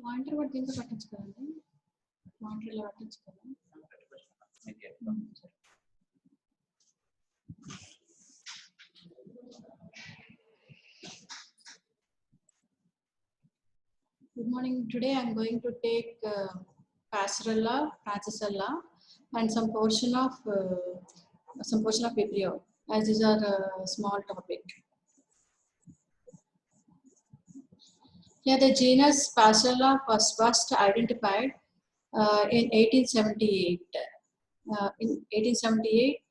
Pointer what దీంతో పట్టించుకోవాలి pointer ఇలా పట్టించుకోవాలి Good morning. Today I am going to take Passerella, Francisella, and some portion of Vibrio, as these are small topic. Here the genus Passerella was first identified in 1878. In 1878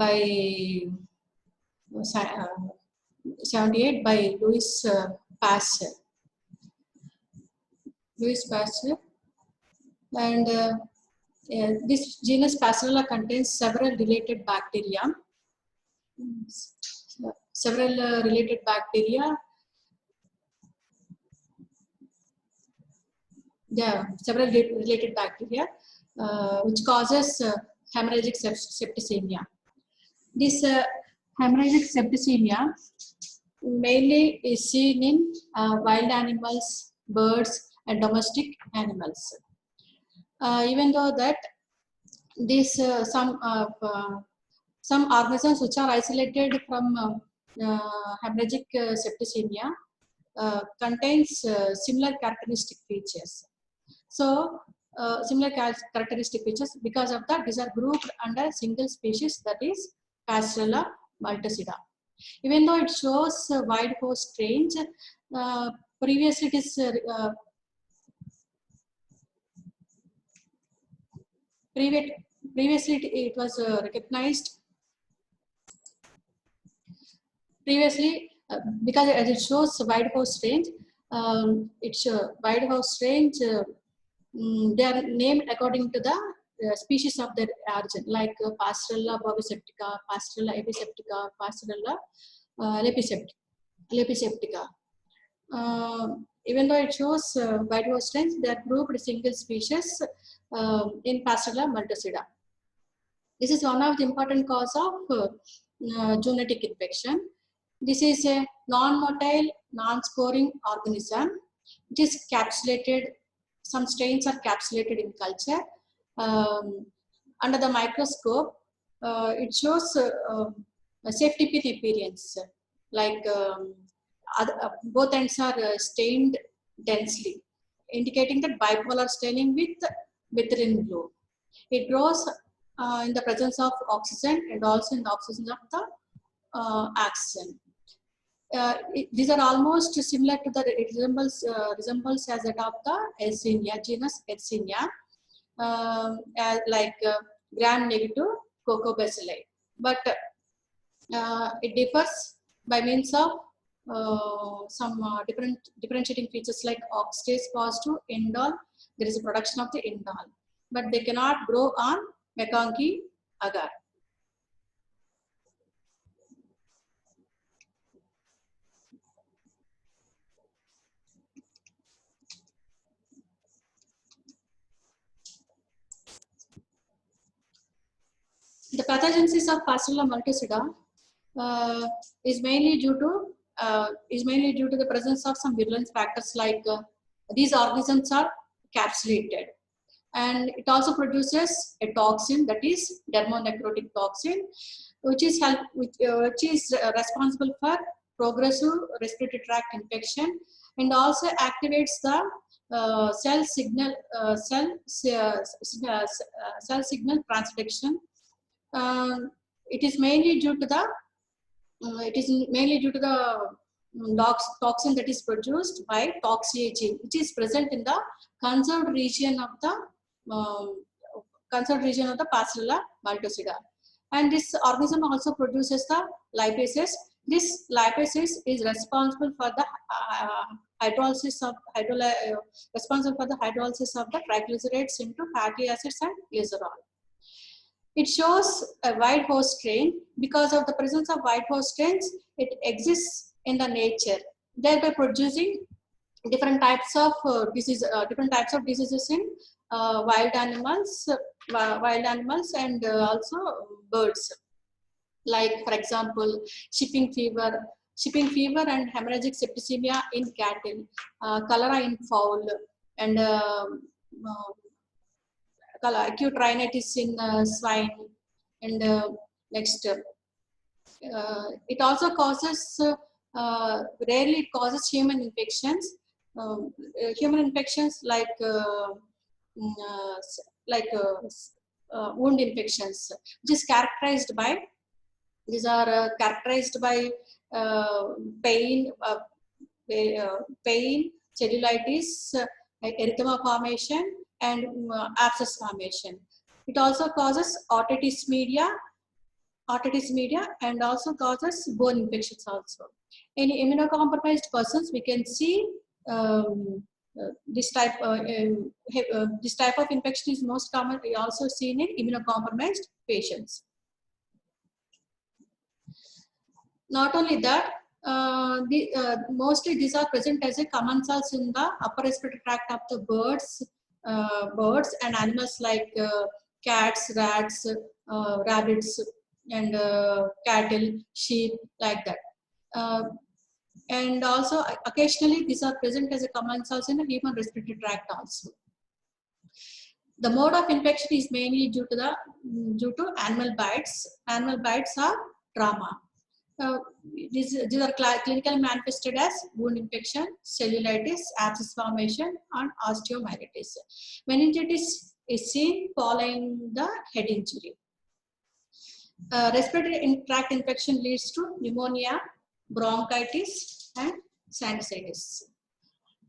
by 78 by Louis Pasteur. And this genus Passerella contains several related bacteria. Which causes hemorrhagic septicemia. This hemorrhagic septicemia mainly is seen in wild animals, birds, and domestic animals. Even though that this some organisms which are isolated from hemorrhagic septicemia contains similar characteristic features. So similar characteristic features, because of that these are grouped under single species, that is Passerella multocida. Even though it shows wide host range, previously it is previously it was recognized because as it shows wide host range, it's wide host range. They are named according to the species of their origin, like Passerella boviseptica, Passerella episeptica, Passerella lepiseptica. Even though it shows wide host range, they are grouped single species in Passerella multocida. This is one of the important cause of zoonotic infection. This is a non-motile, non-sporing organism. It is capsulated. Some strains are capsulated in culture. Under the microscope, it shows a safety pin appearance, like both ends are stained densely, indicating that bipolar staining with methylene blue. It grows in the presence of oxygen and also in the oxygen of the oxygen. These are almost similar to the, it resembles as that of the Yersinia, genus Yersinia, like gram-negative Coccobacilli. But it differs by means of some differentiating features like oxidase positive indole. There is a production of the indole, but they cannot grow on McConkey agar. The pathogenesis of Passerella multocida is mainly due to the presence of some virulence factors, like these organisms are capsulated, and it also produces a toxin, that is dermonecrotic toxin, which is responsible for progressive respiratory tract infection, and also activates the cell signal transduction. It is mainly due to the toxin that is produced by toxia gene, which is present in the conserved region of the Passerella multocida. And this organism also produces the lipases. This lipases is responsible for the hydrolysis of the triglycerides into fatty acids and glycerol. It shows a wide host strain. Because of the presence of wide host strains, it exists in the nature, thereby producing different types of diseases in wild animals and also birds. like for example, shipping fever and hemorrhagic septicemia in cattle, cholera in fowl, and acute rhinitis in swine, and next. It also causes, rarely it causes human infections. Human infections like like wound infections, which is characterized by, these are characterized by pain, pain, cellulitis, erythema formation, and abscess formation. It also causes otitis media, and also causes bone infections also. In immunocompromised persons, we can see this type of infection is most commonly also seen in immunocompromised patients. Not only that, mostly these are present as a commensals in the upper respiratory tract of the birds and animals like cats, rats, rabbits, and cattle, sheep, like that. And also occasionally these are present as a commensals in the human respiratory tract also. The mode of infection is mainly due to animal bites. Animal bites are trauma. These are clinically manifested as wound infection, cellulitis, abscess formation, and osteomyelitis. Meningitis is seen following the head injury. Respiratory tract infection leads to pneumonia, bronchitis, and sinusitis.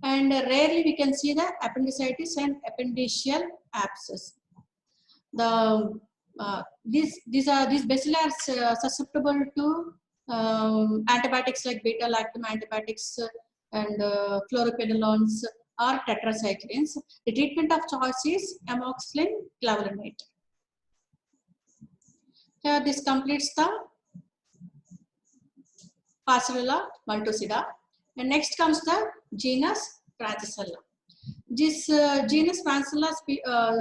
And rarely we can see the appendicitis and appendiceal abscess. These bacilli are susceptible to antibiotics like beta-lactam antibiotics and fluoroquinolones or tetracyclines. The treatment of choice is amoxicillin clavulanate. Here this completes the Passerella multocida. And next comes the genus Francisella. This genus Francisella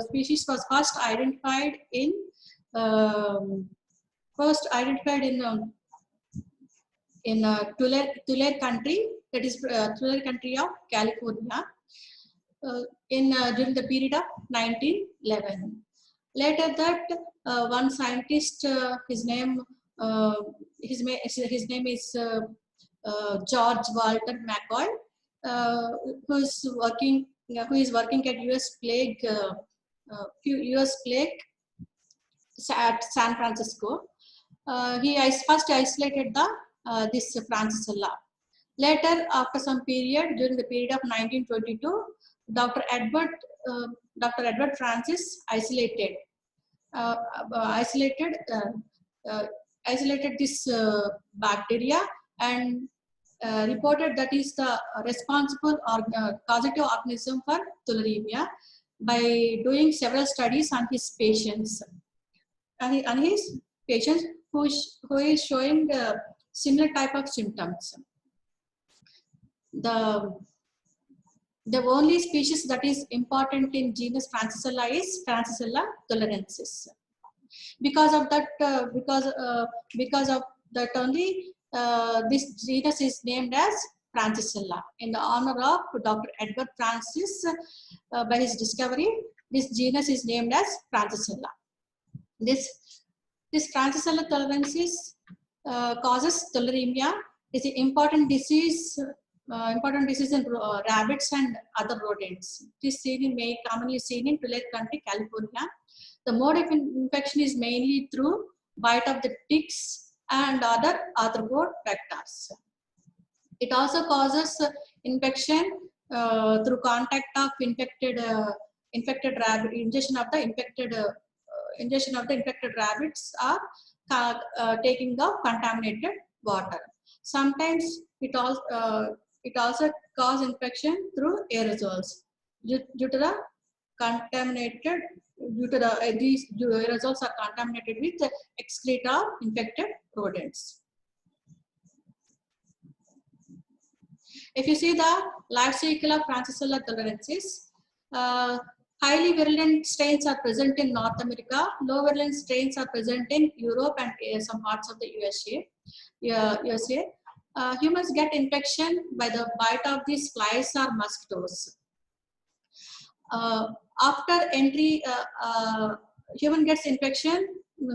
species was first identified in Tulare country, that is Tulare country of California, during the period of 1911. Later that one scientist, his name is George Walter McCoy, who is working at US Plague at San Francisco. He first isolated this Francisella. Later, after some period, during the period of 1922, Dr. Edward Francis isolated this bacteria and reported that is the responsible causative organism for tularemia by doing several studies on his patients. Who is showing similar type of symptoms. The only species that is important in genus Francisella is Francisella tularensis. Because of that only this genus is named as Francisella in the honor of Dr. Edward Francis. By his discovery, this genus is named as Francisella. This Francisella tularensis causes tularemia. It's an important disease in rabbits and other rodents. It is commonly seen in Tulare County, California. The mode of infection is mainly through bite of the ticks and other arthropod vectors. It also causes infection through contact of infected rabbit, ingestion of the infected rabbits, or taking of contaminated water. Sometimes it also causes infection through aerosols due to the contaminated. These aerosols are contaminated with excreta of infected rodents. If you see the life cycle of Francisella tularensis, Highly virulent strains are present in North America. Low virulent strains are present in Europe and some parts of the USA. Humans get infection by the bite of these flies or mosquitoes. After entry, human gets infection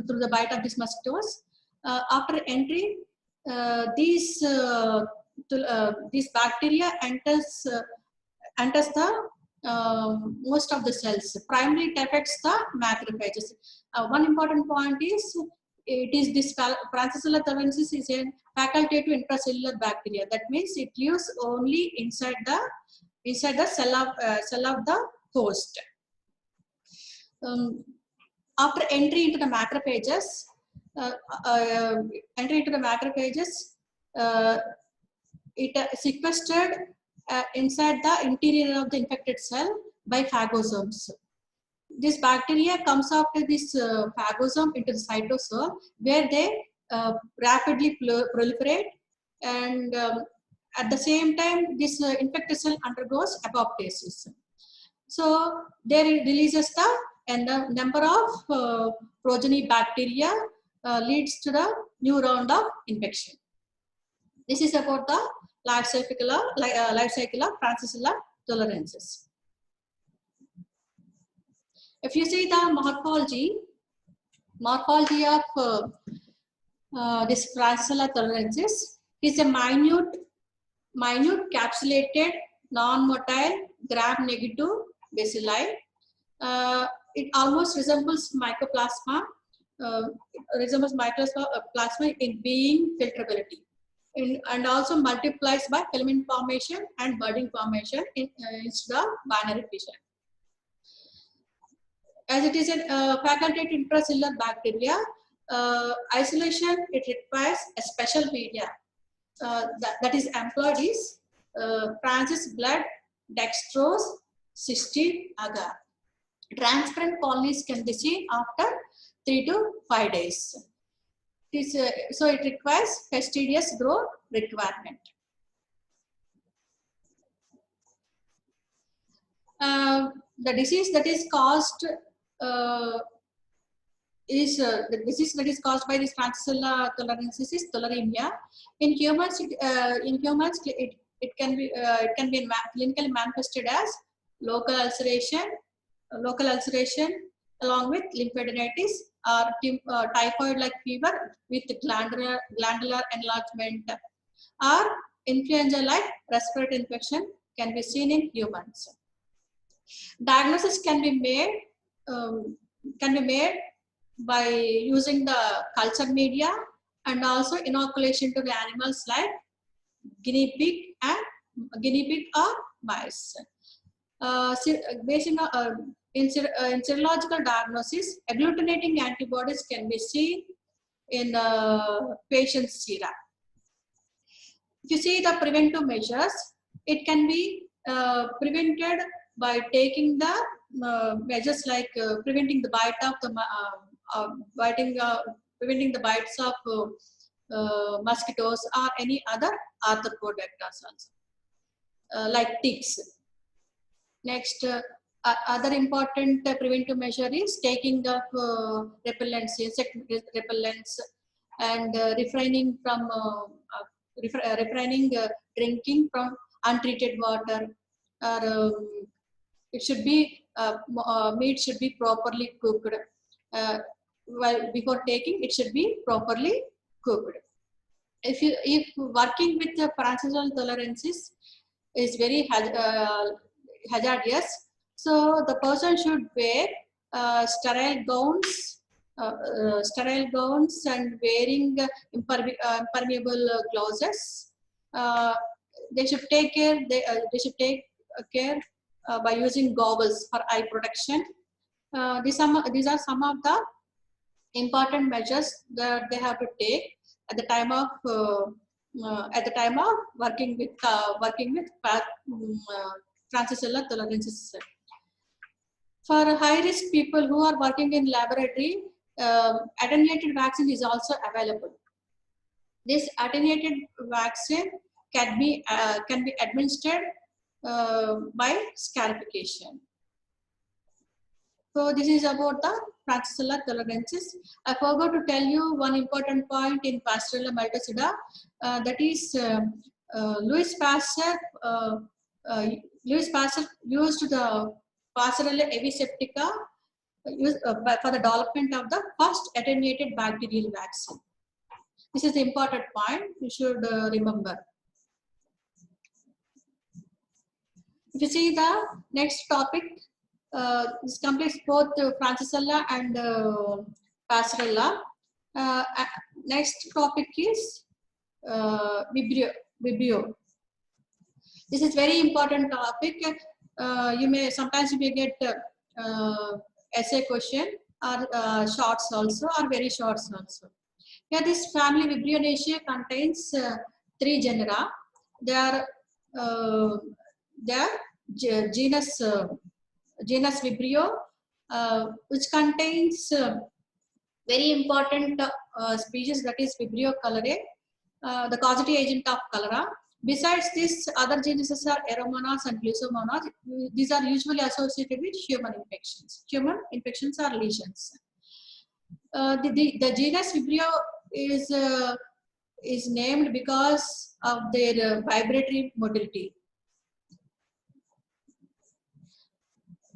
through the bite of these mosquitoes. After entry, these bacteria enters the most of the cells. Primarily, it affects the macrophages. One important point is it is this Francisella tularensis is a facultative intracellular bacteria. That means it lives only inside the cell of the host. After entry into the macrophages, it sequestered inside the interior of the infected cell by phagosomes. This bacteria comes after this phagosome into the cytosol, where they rapidly proliferate, and at the same time, this infected cell undergoes apoptosis. So there it releases the number of progeny bacteria leads to the new round of infection. This is about the life cycle of Francisella tularensis. If you see the morphology of this Francisella tularensis, is a minute capsulated non-motile gram-negative bacilli. It almost resembles mycoplasma. In being filtrability, and also multiplies by filament formation and budding formation instead of binary fission. As it is a facultative intracellular bacteria, isolation it requires a special media that is employed is Francis blood dextrose cysteine agar. Transparent colonies can be seen after 3 to 5 days. So it requires fastidious growth requirement. The disease that is caused by this Francisella tularensis is tularemia. In humans, it can be clinically manifested as local ulceration along with lymphadenitis or typhoid-like fever with glandular enlargement, or influenza-like respiratory infection can be seen in humans. Diagnosis can be made by using the culture media and also inoculation to the animals like guinea pig or mice. In serological diagnosis, agglutinating antibodies can be seen in the patient's sera. If you see the preventive measures, it can be prevented by taking the measures like preventing the bite of preventing the bites of mosquitoes or any other arthropods also, like ticks. Next, other important preventive measure is taking the repellents, insect repellents, and refraining from drinking from untreated water. Or it should be meat should be properly cooked. Before taking, it should be properly cooked. If working with the Francisella tularensis is very hazardous, so the person should wear sterile gowns and wearing impermeable gloves. They should take care. They should take care by using goggles for eye protection. These are some of the important measures that they have to take at the time of working with Francisella tularensis. For high-risk people who are working in laboratory, attenuated vaccine is also available. This attenuated vaccine can be administered by scarification. So this is about the Francisella tularensis. I forgot to tell you one important point in Pastorella multocida. That is Louis Pasteur. Louis Pasteur used the Pastorella aviseptica for the development of the first attenuated bacterial vaccine. This is the important point you should remember. If you see the next topic, this completes both Francisella and Pastorella. Next topic is Vibrio. This is very important topic. Sometimes you may get essay question or shorts also, or very shorts also. Here, this family Vibrionaceae contains 3 genera. They are genus Vibrio, which contains very important species, that is Vibrio cholerae, the causative agent of cholera. Besides this, other genuses are Aeromonas and Glycomonas. These are usually associated with human infections. Human infections are lesions. The genus Vibrio is named because of their vibratory motility.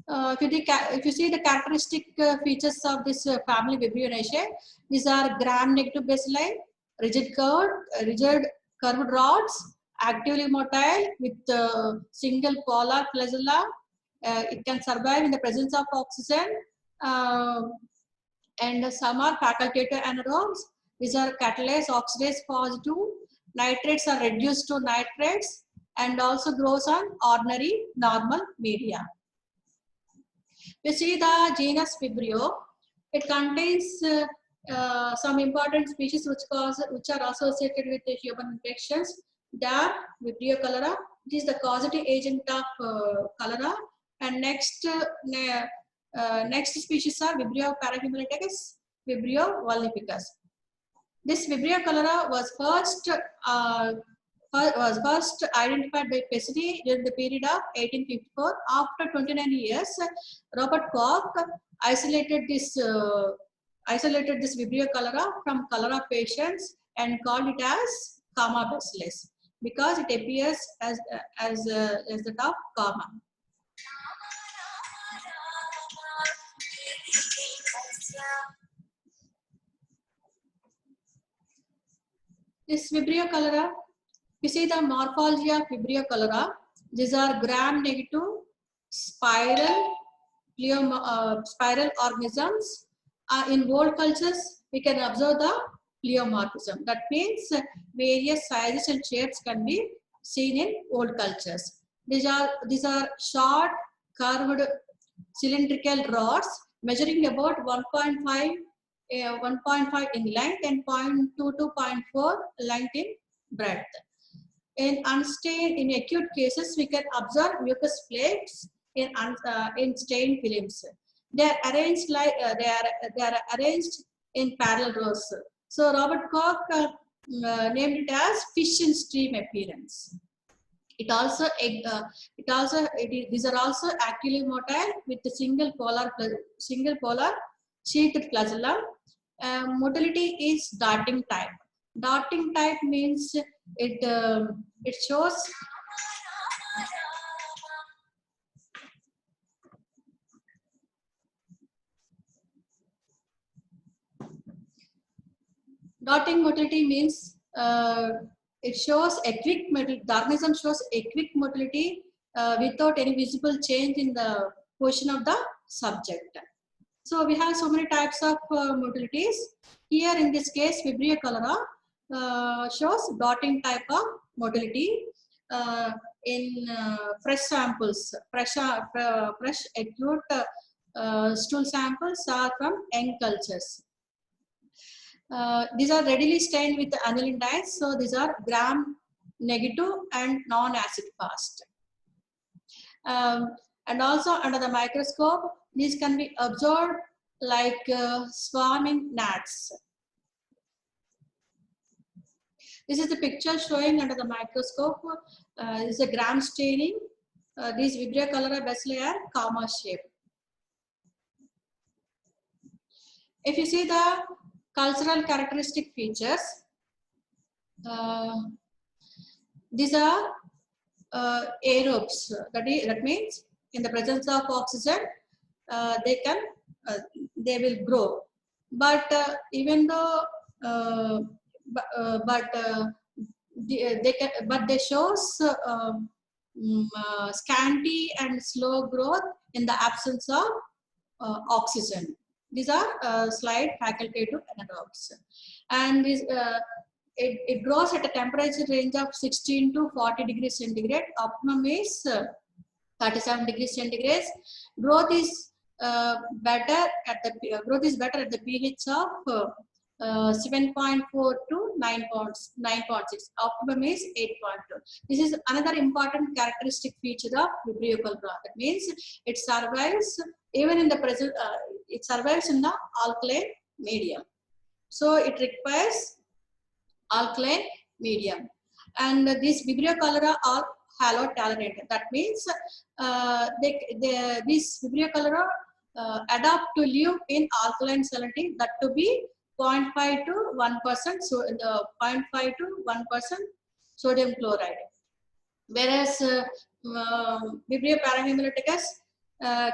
If you see the characteristic features of this family Vibrionaceae, these are gram-negative bacilli, rigid curved rods, actively motile with single polar flagella. It can survive in the presence of oxygen, and some are facultative anaerobes. These are catalase oxidase positive. Nitrates are reduced to nitrates and also grows on ordinary normal media. You see the genus Vibrio. It contains some important species which are associated with the human infections. They are Vibrio cholera. This is the causative agent of cholera. And next species are Vibrio parahemolyticus, Vibrio vulnificus. This Vibrio cholera was first identified by Pesce during the period of 1854. After 29 years, Robert Koch isolated this Vibrio cholera from cholera patients and called it as Kama bacillus because it appears as the of Kama. This Vibrio cholera, you see the morphology of Vibrio cholera. These are gram-negative spiral organisms. In old cultures, we can observe the pleomorphism. That means various sizes and shapes can be seen in old cultures. These are short, curved, cylindrical rods measuring about 1.5 in length and 0.2 to 0.4 length in breadth. In acute cases, we can observe mucus plaques in stained films. They are arranged in parallel rows. So Robert Koch named it as fish in stream appearance. These are also actively motile with the single polar sheathed flagellum. Motility is darting type. Darting type means it shows darting motility means it shows a quick motility. The organism shows a quick motility without any visible change in the position of the subject. So we have so many types of motilities. Here in this case, Vibrio cholera shows darting type of motility in fresh samples. Fresh acute stool samples are from young cultures. These are readily stained with aniline dyes, so these are gram-negative and non-acid fast. And also under the microscope, these can be observed like swarming gnats. This is the picture showing under the microscope. This is a gram staining. These Vibrio cholera bacilli are Kama shape. If you see the cultural characteristic features, these are aerobes. That means in the presence of oxygen, they will grow. But even though, they shows scanty and slow growth in the absence of oxygen. These are slight facultative anaerobes, and it grows at a temperature range of 16 to 40 degrees centigrade. Optimum is 37 degrees centigrade. Growth is better at the pH of 7.4 to 9.6. Optimum is 8.2. This is another important characteristic feature of Vibrio cholera. That means it survives even in the present. It survives in the alkaline medium. So it requires alkaline medium. And these Vibrio cholera are halotolerant. That means these Vibrio cholera adapt to live in alkaline salinity, that to be 0.5 to 1%, so 0.5 to 1% sodium chloride. Whereas Vibrio parahemolyticus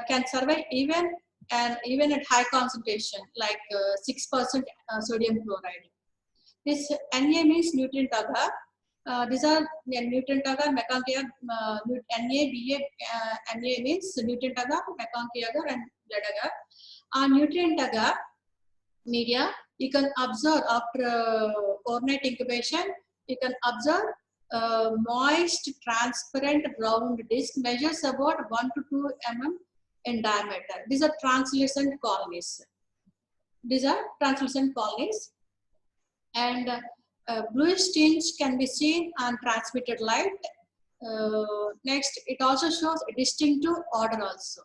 can survive even at high concentration, like 6% sodium chloride. This Na means nutrient agar. These are nutrient agar, meconchi agar. Na, Ba, Na means nutrient agar, meconchi agar, and blood agar. Nutrient agar media, you can observe after overnight incubation, you can observe moist, transparent, round disc, measures about 1 to 2 mm in diameter. These are translucent colonies. And bluish tinge can be seen on transmitted light. Next, it also shows a distinctive odor also.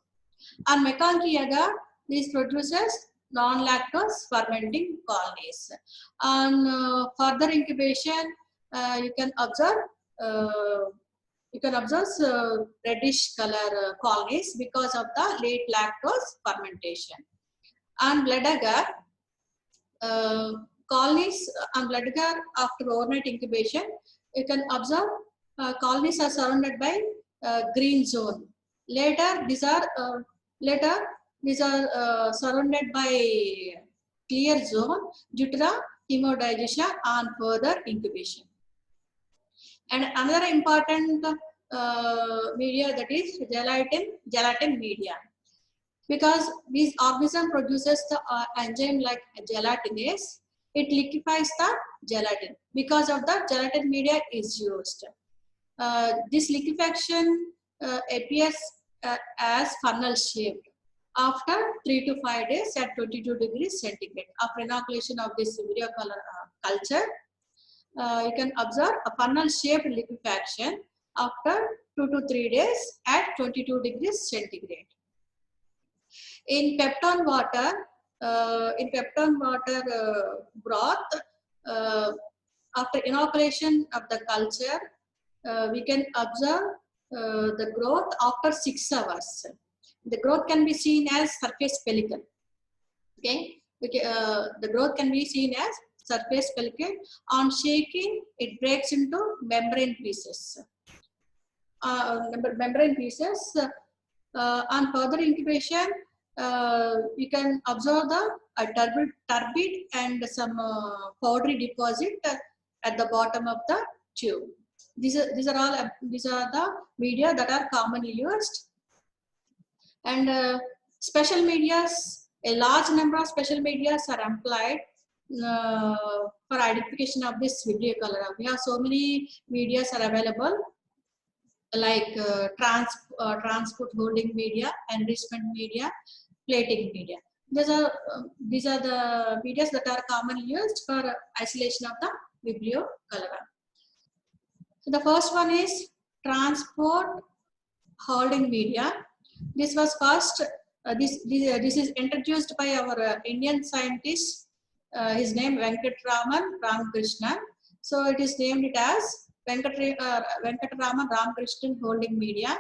On meconchi agar, this produces non-lactose fermenting colonies. On further incubation, you can observe reddish color colonies because of the late lactose fermentation. On blood agar, colonies on blood agar after overnight incubation, you can observe colonies are surrounded by green zone. Later, these are surrounded by clear zone due to the hemodigestion on further incubation. And another important media, that is gelatin media. Because this organism produces the enzyme like gelatinase, it liquefies the gelatin. Because of that, gelatin media is used. This liquefaction appears as funnel shaped after 3 to 5 days at 22 degrees centigrade. After inoculation of this Vibrio culture, you can observe a funnel shaped liquefaction after 2 to 3 days at 22 degrees centigrade. In peptone water broth, after inoculation of the culture, we can observe the growth after 6 hours. The growth can be seen as surface pellicle. Okay, the growth can be seen as surface pellicle. On shaking, it breaks into membrane pieces. On further incubation, you can observe the turbid and some powdery deposit at the bottom of the tube. These are the media that are commonly used. And special medias, a large number of special medias are employed for identification of this Vibrio cholera. We have so many medias are available, like transport holding media, enrichment media, plating media. These are the medias that are commonly used for isolation of the Vibrio cholera. So the first one is transport holding media. This was first. This is introduced by our Indian scientist. His name Venkatraman Ramakrishnan. So it is named it as Venkatraman Ramakrishnan holding media.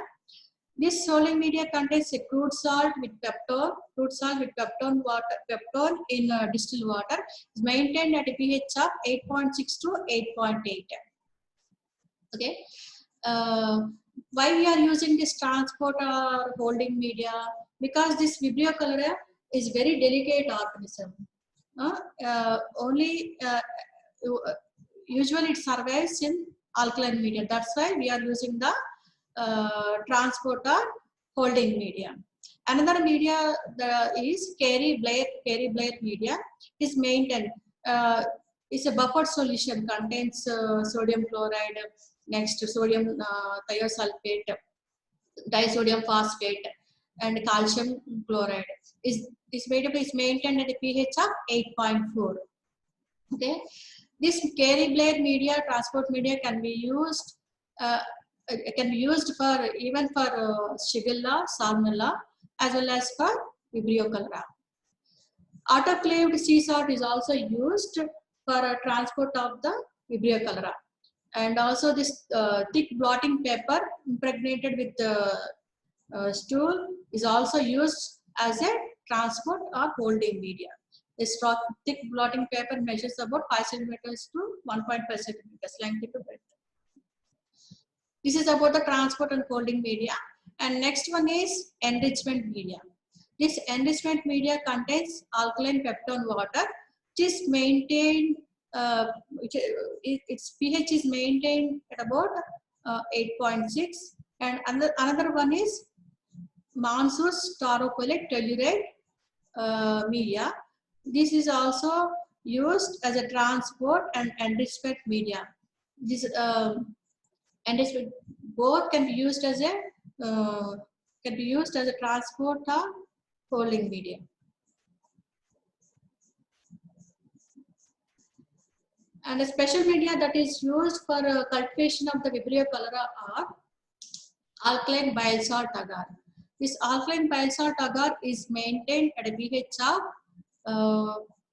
This holding media contains a crude salt with peptone water, peptone in distilled water is maintained at a pH of 8.6 to 8.8. Okay. Why we are using this transport or holding media? Because this Vibrio cholerae is very delicate organism. Usually it survives in alkaline media. That's why we are using the transport or holding media. Another media is Carey-Blair media is maintained. It's a buffered solution, contains sodium chloride, next sodium thiosulfate, disodium phosphate, and calcium chloride. This variable is maintained at a pH of 8.4. Okay, this Carey-Blair media, transport media, can be used. Can be used for even for Shigella, Salmonella, as well as for Vibrio cholerae. Autoclaved sea salt is also used for transport of the Vibrio cholerae. And also this thick blotting paper impregnated with stool is also used as a transport or holding media. This thick blotting paper measures about 5 centimeters to 1.5 centimeters length to breadth. This is about the transport and holding media. And next one is enrichment media. This enrichment media contains alkaline peptone water, which is maintained, its pH is maintained at about 8.6. And another one is Mansus taurocholate telluride media. This is also used as a transport and enrichment media. This enrichment both can be used as a transport or holding media. And a special media that is used for cultivation of the Vibrio cholerae are alkaline bile salt agar. This alkaline bile salt agar is maintained at a pH of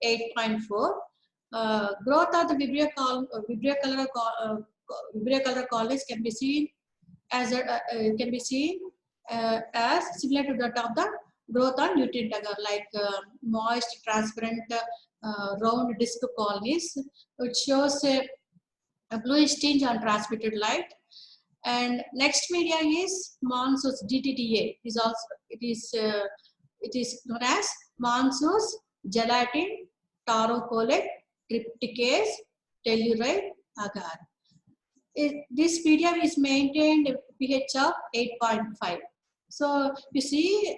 8.4. Growth of the Vibrio cholerae colonies can be seen as similar to that of the growth on nutrient agar, like moist, transparent, round disc colonies, which shows a bluish tinge on transmitted light. And next media is Mansus DTTA. It is known as Mansus gelatin taurocolate trypticase telluride agar. This media is maintained pH of 8.5. So you see,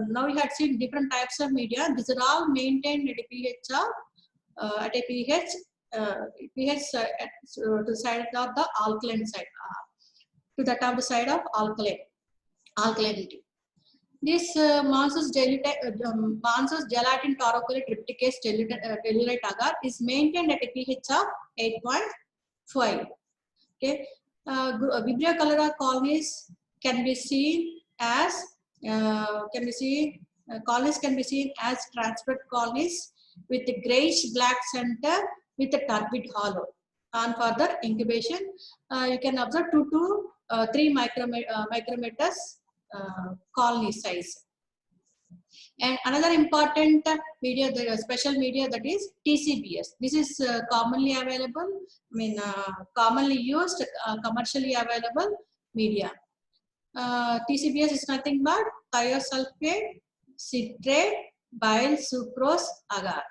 now we had seen different types of media. These are all maintained at a pH of to the side of the alkaline side, to that of the side of alkalinity. This Mansus gelatin taurocolate trypticase telluride agar is maintained at a pH of 8.5. Okay, Vibrio cholerae colonies can be seen as colonies can be seen as transparent colonies with a grayish black center with a turbid hollow. On further incubation, you can observe 2 to 3 micrometers colony size. And another important media, the special media, that is TCBS. This is commonly available, commonly used, commercially available media. TCBS is nothing but thiosulfate, citrate, bile sucrose agar.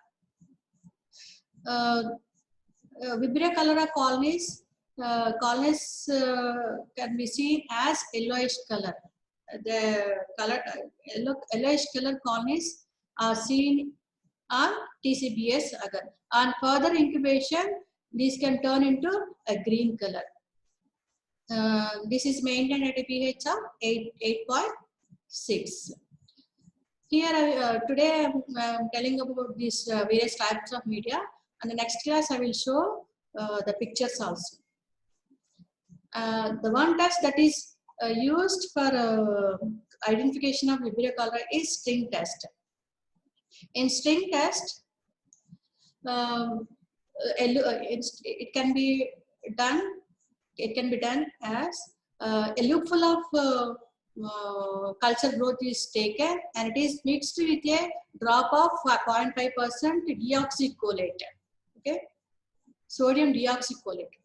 Vibrio cholerae colonies can be seen as yellowish color. The yellowish color colonies are seen on TCBS agar. On further incubation, these can turn into a green color. This is maintained at a pH of 8.6. Here today I am telling about these various types of media, and the next class I will show the pictures also. The one test that is used for identification of Vibrio cholerae is string test. In string test, it can be done as A loop full of culture growth is taken and it is mixed with a drop of 0.5% deoxycholate. Okay, sodium deoxycholate.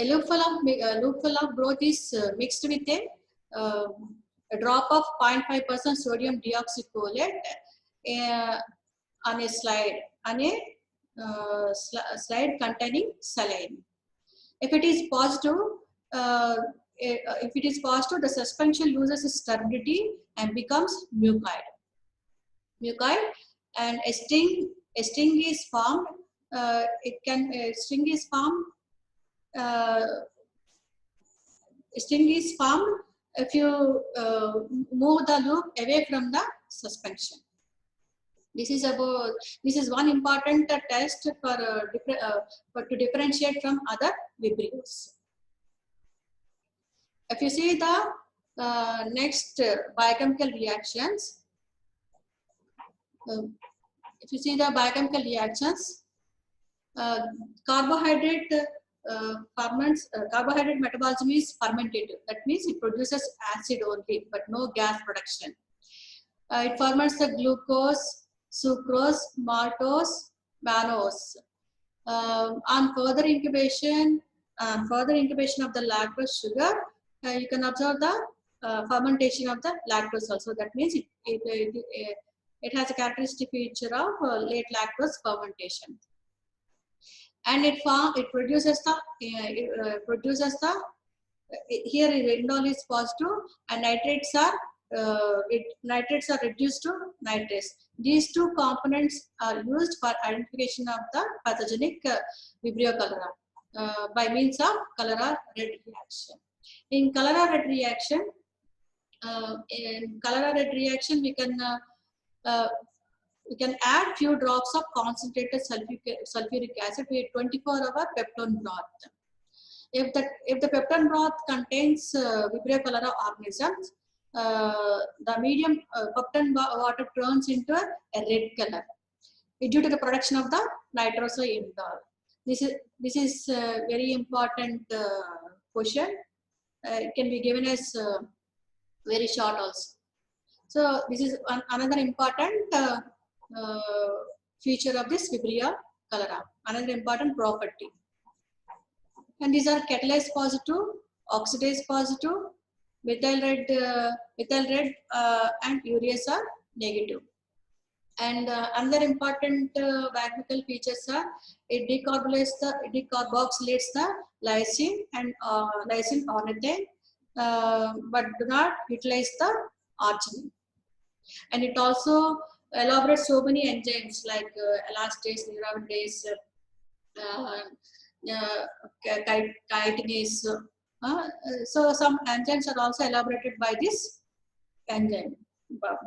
A loop full of growth is mixed with a drop of 0.5% sodium deoxycholate on a slide slide containing saline. If it is positive, the suspension loses its turbidity and becomes mucoid. And a string is formed. String is formed if you move the loop away from the suspension. This is one important test for to differentiate from other Vibrios. If you see the next biochemical reactions, carbohydrate carbohydrate metabolism is fermentative. That means it produces acid only, but no gas production. It ferments the glucose, sucrose, maltose, mannose. On further incubation of the lactose sugar, you can observe the fermentation of the lactose also. That means it has a characteristic feature of late lactose fermentation, and it produces the here indole is positive and nitrates are reduced to nitrates. These two components are used for identification of the pathogenic Vibrio cholera by means of cholera red reaction. In cholera red reaction, we can add few drops of concentrated sulfuric acid to a 24-hour peptone broth. If the peptone broth contains Vibrio cholera organisms, the medium peptone water turns into a red color due to the production of the nitrosoindole. This is very important question. It can be given as very short also. So this is another important feature of this Vibrio cholera, another important property. And these are catalase positive, oxidase positive, methyl red and urease are negative. And another important biochemical features are it decarboxylates the lysine and lysine ornithine, but do not utilize the arginine. And it also elaborates so many enzymes like elastase, neuraminidase, chitinase. So some enzymes are also elaborated by this enzyme,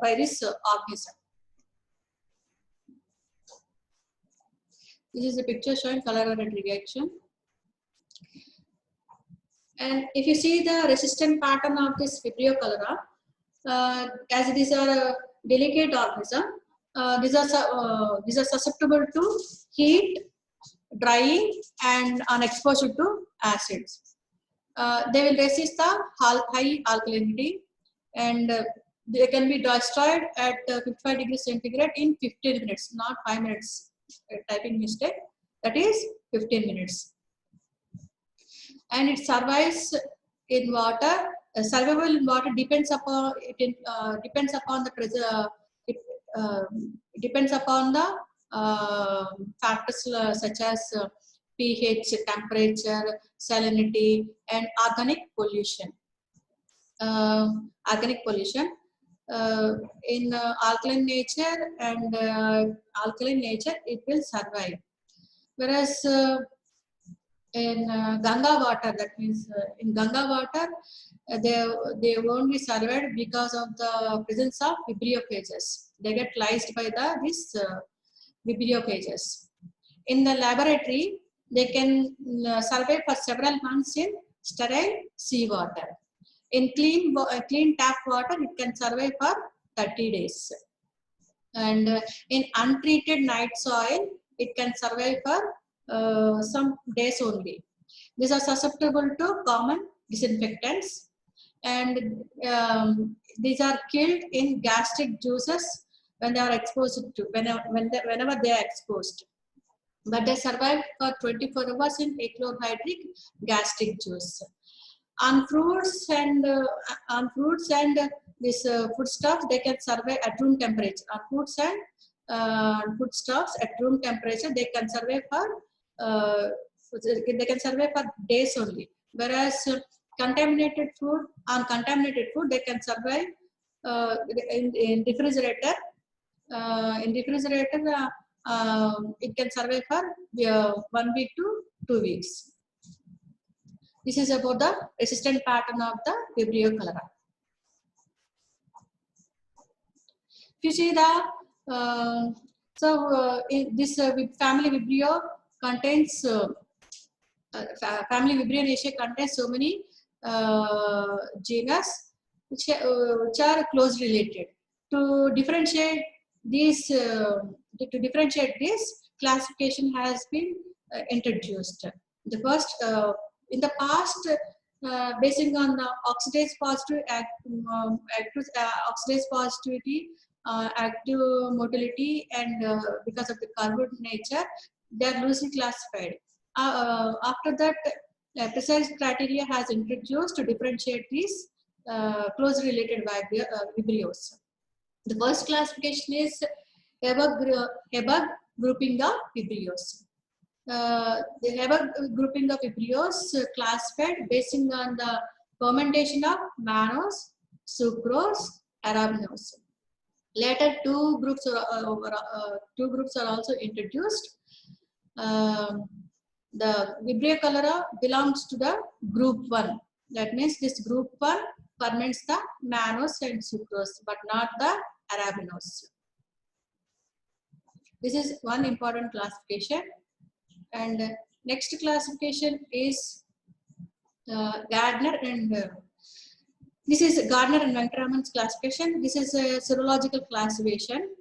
by this organism. This is a picture showing cholera red reaction. And if you see the resistant pattern of this Vibrio cholera, as these are delicate organism, these are susceptible to heat, drying, and on exposure to acids. They will resist the high alkalinity, and they can be destroyed at 55 degrees centigrade in 15 minutes, not 5 minutes. Typing mistake. That is 15 minutes. And it survives in water. Survival in water depends upon the pressure. Depends upon the factors such as pH, temperature, salinity, and organic pollution. In alkaline nature it will survive, whereas in Ganga water, that means in Ganga water they only survived because of the presence of vibriophages. They get lysed by these vibriophages. In the laboratory, they can survive for several months in sterile seawater. In clean tap water, it can survive for 30 days. And in untreated night soil, it can survive for some days only. These are susceptible to common disinfectants, and these are killed in gastric juices when they are exposed to whenever they are exposed. But they survive for 24 hours in achlorhydric gastric juice. On fruits and this foodstuffs, they can survive at room temperature. On fruits and foodstuffs at room temperature, they can survive for days only. Whereas contaminated food, they can survive in refrigerator. It can survive for 1 week to 2 weeks. This is about the resistant pattern of the Vibrio cholera. If you see the in this family Vibrio contains family Vibrionaceae contains so many genus which are closely related. To differentiate these, classification has been introduced. The first, in the past, basing on the oxidase positive, oxidase positivity, active motility, and because of the carbon nature, they are loosely classified. After that, precise criteria has introduced to differentiate these closely related Vibrios. The first classification is Hebug grouping of Vibrios. The Hebug grouping of Vibrios classified basing on the fermentation of mannose, sucrose, arabinose. Later, two groups are also introduced. The Vibrio cholera belongs to the group 1. That means this group 1 ferments the mannose and sucrose, but not the arabinose. This is one important classification. And next classification is Gardner and this is Gardner and Ventraman's classification. This is a serological classification.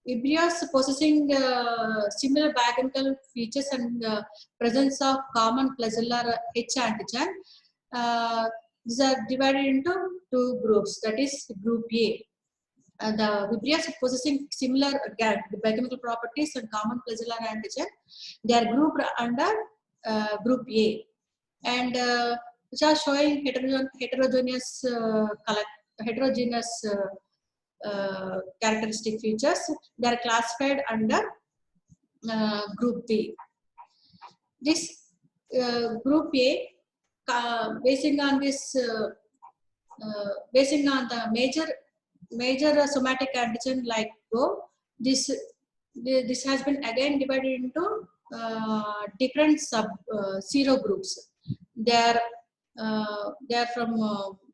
Vibrios possessing similar biochemical features and presence of common flagellar H antigen. These are divided into two groups. That is group A. The Vibrios possessing similar biochemical properties and common flagellar antigen, they are grouped under group A, and which are showing heterogeneous characteristic features. They are classified under group B. This group A, basing on the major somatic antigen like Go, this has been again divided into different serogroups. They are from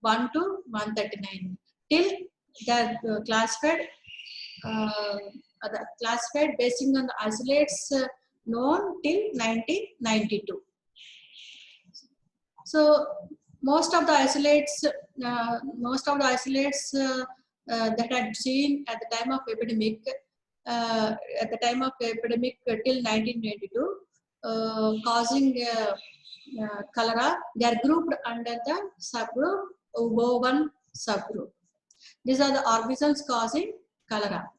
1 to 139 till they are classified basing on the isolates known till 1992. So most of the isolates that had seen at the time of epidemic till 1992, causing cholera, they are grouped under the subgroup O1 subgroup. These are the organisms causing cholera.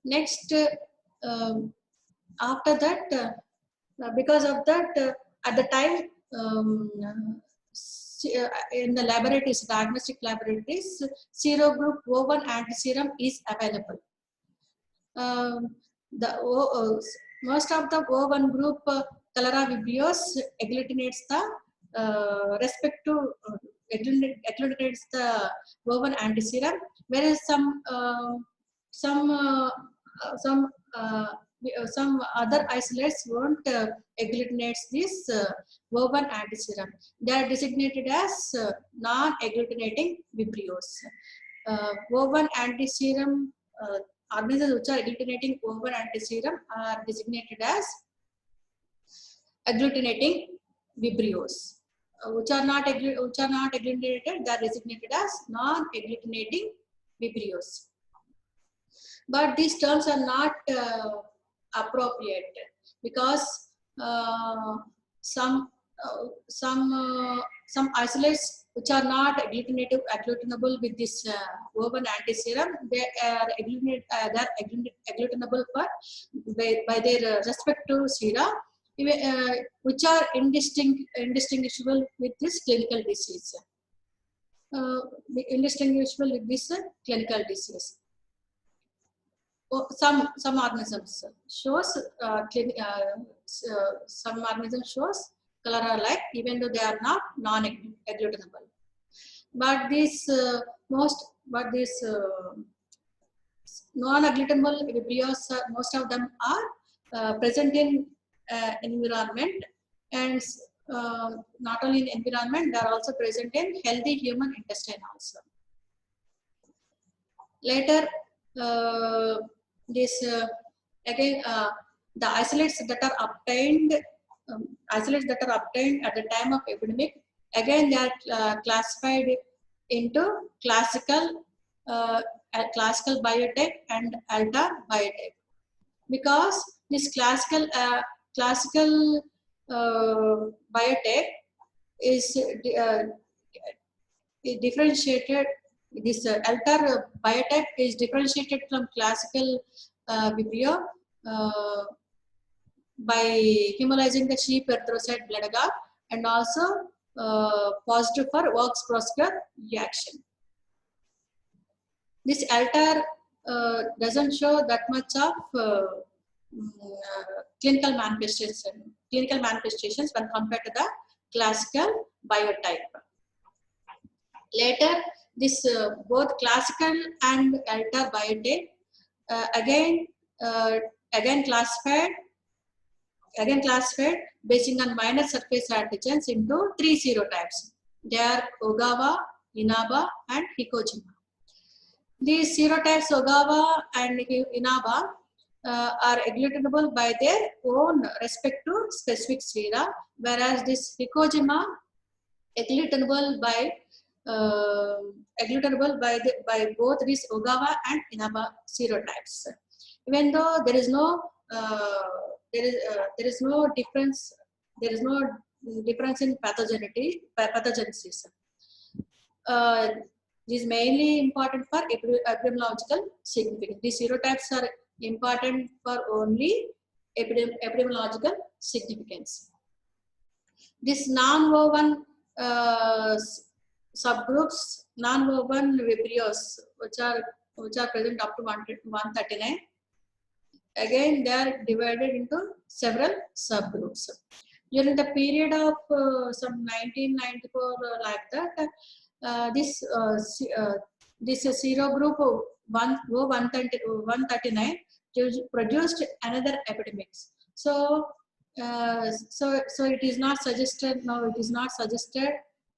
Next, after that, because of that, at the time in the laboratories, diagnostic laboratories, serogroup O1 antiserum is available. Most of the O1 group cholera vibrios agglutinates the respective agglutinates the O1 antiserum, whereas some other isolates won't agglutinates this O1 antiserum. They are designated as non-agglutinating vibrios. O1 antiserum organisms which are agglutinating O1 antiserum are designated as agglutinating vibrios. Which are not agglutinated, they are designated as non-agglutinating Vibrios. But these terms are not appropriate because some isolates which are not agglutinable with this O1 antiserum, they are agglutinable by their respective sera, which are indistinguishable with this clinical disease. Indistinguishable with this clinical disease. Some organisms shows some organisms shows cholera-like, even though they are not non-agglutinable. But these non-agglutinable vibrios, most of them are present in environment, and not only in environment, they are also present in healthy human intestine also. Later, again the isolates that are obtained at the time of epidemic, again they are classified into classical biotype and alta biotype, because this classical biotype is differentiated. This alter biotype is differentiated from classical Vibrio by hemolyzing the sheep erythrocyte blood agar, and also positive for Wilks-Prosker reaction. This alter doesn't show that much of clinical manifestations when compared to the classical biotype. Later, this both classical and alter biotype again classified based on minor surface antigens into 3 serotypes. They are Ogawa, Inaba, and Hikojima. These serotypes Ogawa and Inaba are agglutinable by their own respective specific sera, whereas this Hikojima agglutinable by both these Ogawa and Inaba serotypes. Even though there is no difference in pathogenesis. This is mainly important for epidemiological significance. These serotypes are important for only epidemiological significance. This non-woven subgroups, non-woven vibrios, which are present up to 139. Again, they are divided into several subgroups. During the period of some 1994, like that, this serogroup 139 produced another epidemics. So it is not suggested now. It is not suggested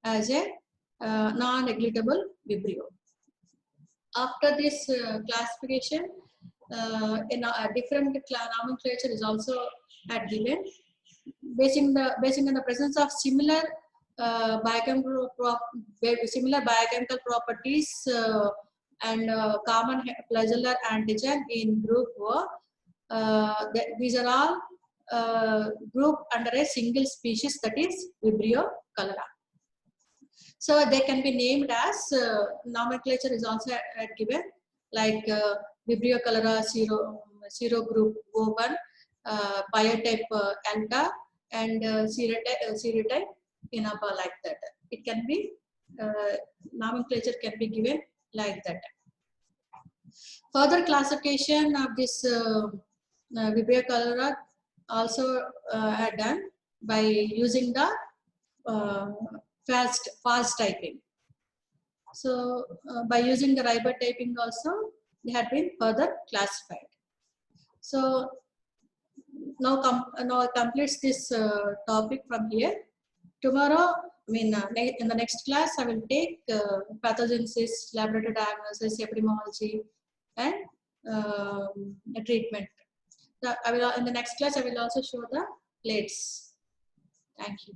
as a non-agglutinable vibrio. After this classification, in a different nomenclature is also given, based on the presence of similar biochemical properties and common flagellar antigen in group O. These are all grouped under a single species, that is Vibrio cholera. So they can be named as nomenclature is also given, like Vibrio cholera serogroup O1, biotype alta, and serotype Inaba, like that. It can be nomenclature can be given like that. Further classification of this Vibrio cholera also are done by using the fast typing. So by using the ribotyping also, they had been further classified. So now completes this topic from here. Tomorrow, in the next class, I will take pathogenesis, laboratory diagnosis, epidemiology, and treatment. In the next class, I will also show the plates. Thank you.